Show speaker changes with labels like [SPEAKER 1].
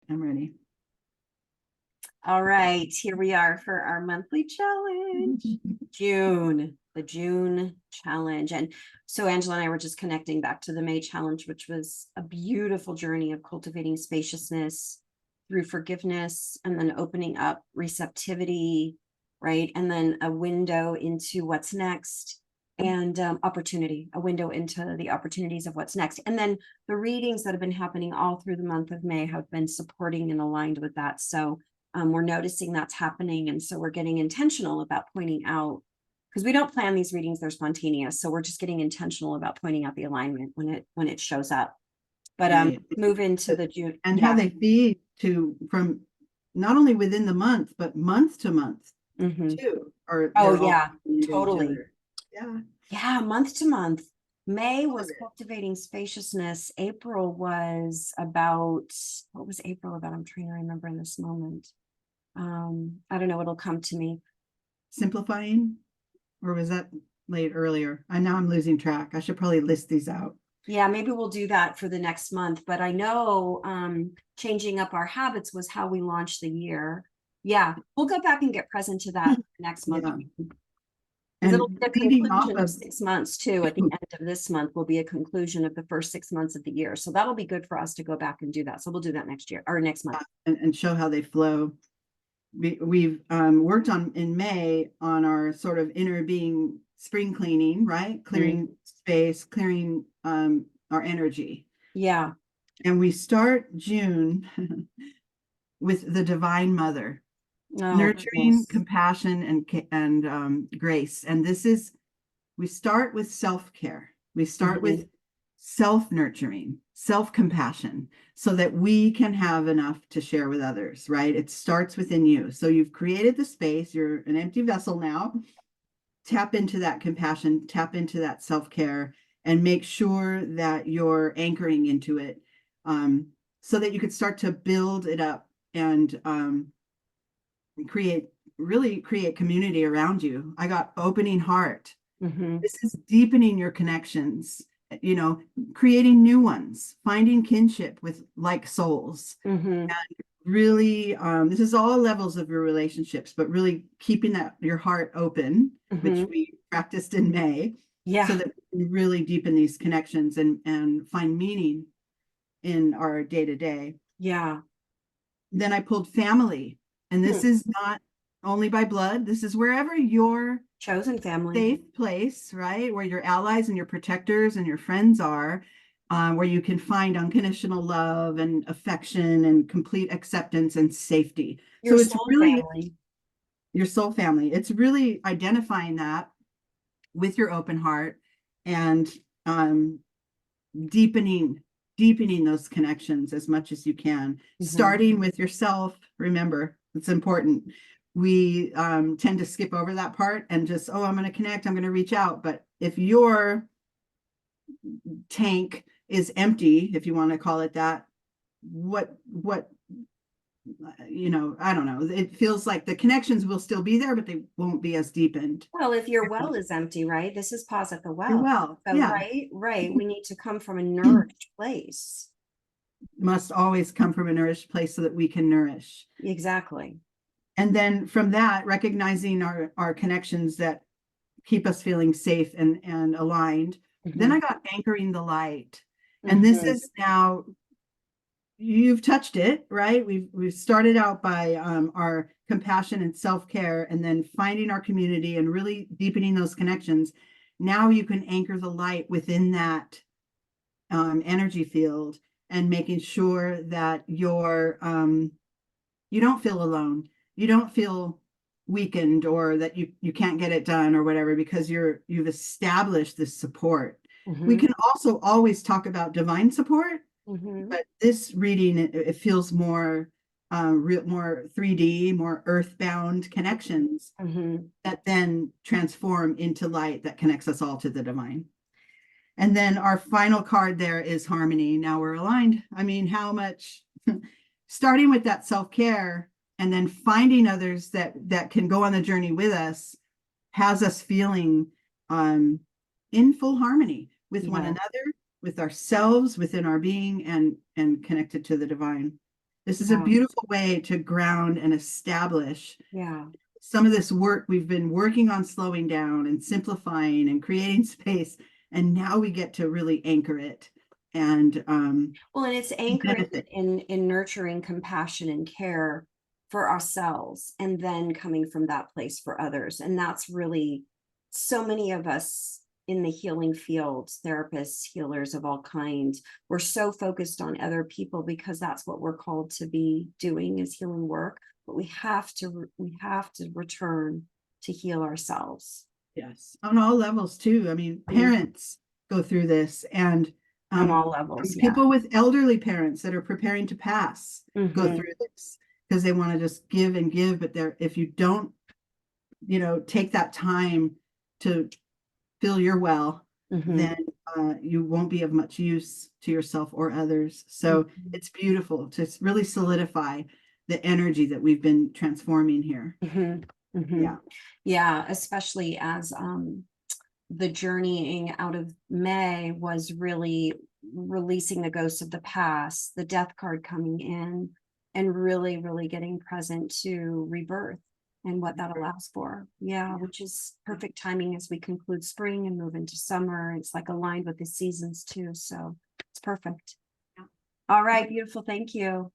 [SPEAKER 1] I'm ready.
[SPEAKER 2] All right, here we are for our monthly challenge. The June challenge. And so Angela and I were just connecting back to the May challenge, which was a beautiful journey of cultivating spaciousness through forgiveness and then opening up receptivity, right? And then a window into what's next and opportunity, a window into the opportunities of what's next. And then the readings that have been happening all through the month of May have been supporting and aligned with that. So we're noticing that's happening. And so we're getting intentional about pointing out, because we don't plan these readings, they're spontaneous. So we're just getting intentional about pointing out the alignment when it shows up. But
[SPEAKER 1] Right.
[SPEAKER 2] move into the June.
[SPEAKER 1] And how they feed from not only within the month, but month to month too. Or
[SPEAKER 2] Oh
[SPEAKER 1] they're all
[SPEAKER 2] yeah,
[SPEAKER 1] into each
[SPEAKER 2] totally.
[SPEAKER 1] other. Yeah.
[SPEAKER 2] Yeah, month to month. May
[SPEAKER 1] Love
[SPEAKER 2] was
[SPEAKER 1] it.
[SPEAKER 2] cultivating spaciousness. April was about, what was April about? I'm trying to remember in this moment. I don't know, it'll come to me.
[SPEAKER 1] Simplifying, or was that late earlier? I'm losing track. I should probably list these out.
[SPEAKER 2] Yeah, maybe we'll do that for the next month. But I know changing up our habits was how we launched the year. Yeah, we'll go back and get present to that next month.
[SPEAKER 1] Yeah.
[SPEAKER 2] Because it'll
[SPEAKER 1] And
[SPEAKER 2] be a
[SPEAKER 1] leading off
[SPEAKER 2] conclusion of
[SPEAKER 1] of
[SPEAKER 2] 6 months too. At the end of this month will be a conclusion of the first 6 months of the year. So that'll be good for us to go back and do that. So we'll do that next year or next month.
[SPEAKER 1] and show how they flow. We've worked on in May on our sort of inner being spring cleaning, right? Clearing space, clearing our energy.
[SPEAKER 2] Yeah.
[SPEAKER 1] And we start June with the Divine Mother,
[SPEAKER 2] Oh,
[SPEAKER 1] nurturing,
[SPEAKER 2] goodness.
[SPEAKER 1] compassion, and grace. And we start with self-care. We start with self-nurturing, self-compassion, so that we can have enough to share with others, right? It starts within you. So you've created the space, you're an empty vessel now. Tap into that compassion, tap into that self-care, and make sure that you're anchoring into it, so that you could start to build it up and create community around you. I got opening heart. This is deepening your connections, creating new ones, finding kinship with like souls. And really, this is all levels of your relationships, but really keeping your heart open, which we practiced in May, so that we can really deepen these connections and find meaning in our day to day.
[SPEAKER 2] Yeah.
[SPEAKER 1] Then I pulled family, and this is not only by blood. This is wherever your
[SPEAKER 2] Chosen family.
[SPEAKER 1] safe place, right? Where your allies and your protectors and your friends are, where you can find unconditional love and affection and complete acceptance and safety.
[SPEAKER 2] Your
[SPEAKER 1] So it's
[SPEAKER 2] soul
[SPEAKER 1] really
[SPEAKER 2] family.
[SPEAKER 1] your soul family. It's really identifying that with your open heart and deepening those connections as much as you can, starting with yourself. Remember, it's important. We tend to skip over that part and just, I'm going to connect, I'm going to reach out. But if your tank is empty, if you want to call it that, what I don't know. It feels like the connections will still be there, but they won't be as deepened.
[SPEAKER 2] Well, if your well is empty, right? This is pause at the well.
[SPEAKER 1] Well,
[SPEAKER 2] So,
[SPEAKER 1] yeah.
[SPEAKER 2] right. We need to come from a nourished place.
[SPEAKER 1] Must always come from a nourished place so that we can nourish.
[SPEAKER 2] Exactly.
[SPEAKER 1] And then from that, recognizing our connections that keep us feeling safe and aligned. Then I got anchoring the light. And this is now, you've touched it, right? We've started out by our compassion and self-care, and then finding our community and really deepening those connections. Now you can anchor the light within that energy field and making sure that you don't feel alone. You don't feel weakened or that you can't get it done or whatever, because you've established this support. We can also always talk about divine support, but this reading, it feels more more 3D, more earthbound connections that then transform into light that connects us all to the divine. And then our final card there is harmony. Now we're aligned. I mean, how much starting with that self-care and then finding others that can go on the journey with us has us feeling in full harmony with one another, with ourselves, within our being, and connected to the divine. This is a beautiful way to ground and establish some of this work we've been working on, slowing down and simplifying and creating space. And now we get to really anchor it. And
[SPEAKER 2] well, and it's anchoring in nurturing compassion and care for ourselves, and then coming from that place for others. And that's really, so many of us in the healing field, therapists, healers of all kinds, we're so focused on other people because that's what we're called to be doing, is healing work. But we have to return to heal ourselves.
[SPEAKER 1] Yes, on all levels too. I mean, parents go through this, and
[SPEAKER 2] on all levels.
[SPEAKER 1] People with elderly parents that are preparing to pass go through this because they want to just give and give, but if you don't, take that time to fill your well, then you won't be of much use to yourself or others. So it's beautiful to really solidify the energy that we've been transforming here.
[SPEAKER 2] Yeah, especially as the journeying out of May was really releasing the ghosts of the past, the death card coming in, and really, really getting present to rebirth and what that allows for. Yeah, which is perfect timing as we conclude spring and move into summer. It's like aligned with the seasons too. So it's perfect. All right, beautiful. Thank you.